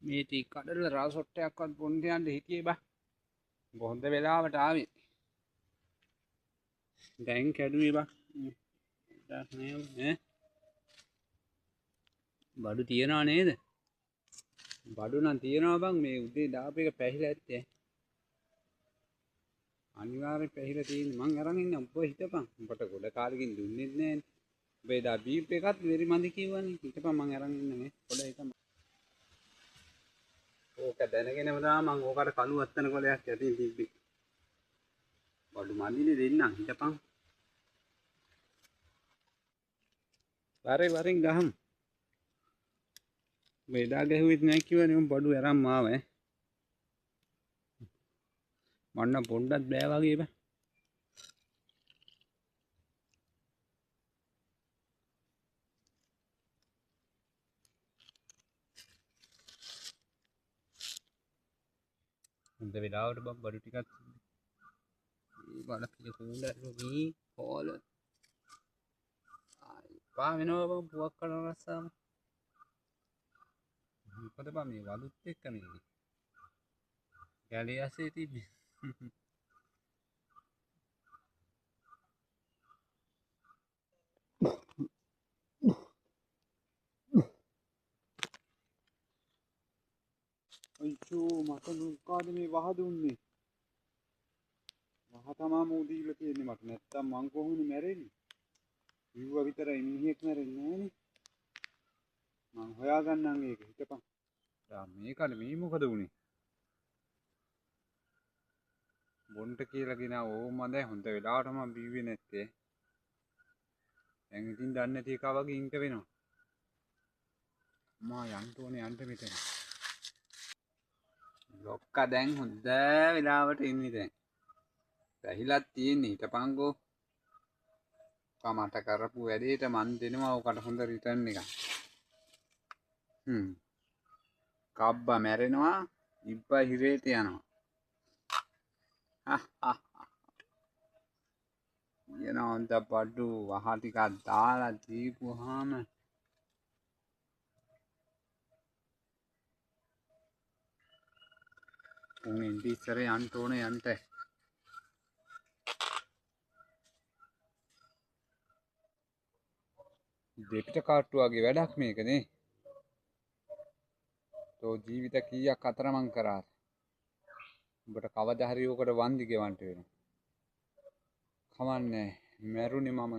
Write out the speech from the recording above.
මේ ටී කඩල රසොට්ටයක්වත් බොන්න යන්න හිටියේ බා. බොහොඳ වෙලාවට ආවේ. දැන් කැඩුවේ බා. ඩක් නෑ ඈ. බඩු තියනවා නේද? බඩු නම් තියනවා බං මේ උදේ දාපු එක පැහිලා ඇත්තේ. අනිවාර්යෙන් පැහිලා තියෙන්නේ. මං අරන් ඉන්න උඹ හිටපන්. උඹට ගොඩ කාලෙකින් දුන්නෙත් නෑනේ. උඹේ දා බීප් එකත් වෙරි මදි කිව්වනේ. හිටපන් මං අරන් ඉන්න මේ. පොඩ එක ඕක දැනගෙනම තමයි මං ඕකට කළු අත්තන කොලයක් යටින් තිබ්බේ. බඩු මදිනේ දෙන්නම් හිටපන්. වරෙන් ගහමු. වේදා ගැහුවෙත් නෑ කිව්වනේ මම බඩු අරන් ආව ඈ. මන්න පොණ්ඩක් බෑ වගේ බෑ. හොඳ වෙලාවට බං බඩු ටිකක් මේ බඩ පිළ කුණ්ඩ මේ කෝල පා වෙනවා බං පුවක් කරන රස්සාව. මොකද බං මේ වලුත් එක්ක මේ ගැලේ ඇසේ තිබ්බේ. අයියෝ මට නුකාද මේ වහ දුන්නේ. වහ තමා මූ දීලා තියෙන්නේ මට. නැත්තම් මං කොහොමද මැරෙන්නේ? විව්වා විතරයි මිනිහෙක් මැරෙන්නේ නෑනේ. මං හොයාගන්නම් ඒක හිටපන්. දැන් මේකට මේ මොකද වුනේ? බොන්ට කියලා ගෙන ඕම දැන් හොඳ වෙලාවට මම බීවේ නැත්තේ. දැන් ඉතින් දන්නේ නැති එකා වගේ ඉන්ට වෙනවා. මා යන්න ඕනේ යන්න මෙතන. ලොක්කා දැන් හොඳ වෙලාවට ඉන්නේ දැන්. පැහිලක් තියෙන්නේ හිටපන්කෝ. මට කරපු වැඩේට මන් දෙනවා ඔකට හොඳ රිටර්න් එකක්. කබ්බා මැරෙනවා ඉබ්බා හිරේට යනවා. කියන හොඳ බඩු වහ ටිකක් දාලා දීපුවාම උන් ඉඳි ඉස්සර යන්න ඕනේ යන්න. දෙපිට කාට්ටු වගේ වැඩක් මේකනේ. තෝ ජීවිත කීයක් අතරමං කරාද? උඹට කවදා හරි උකට වන්දි ගෙවන්න වෙනවා. කමන්නේ මැරුණේ මම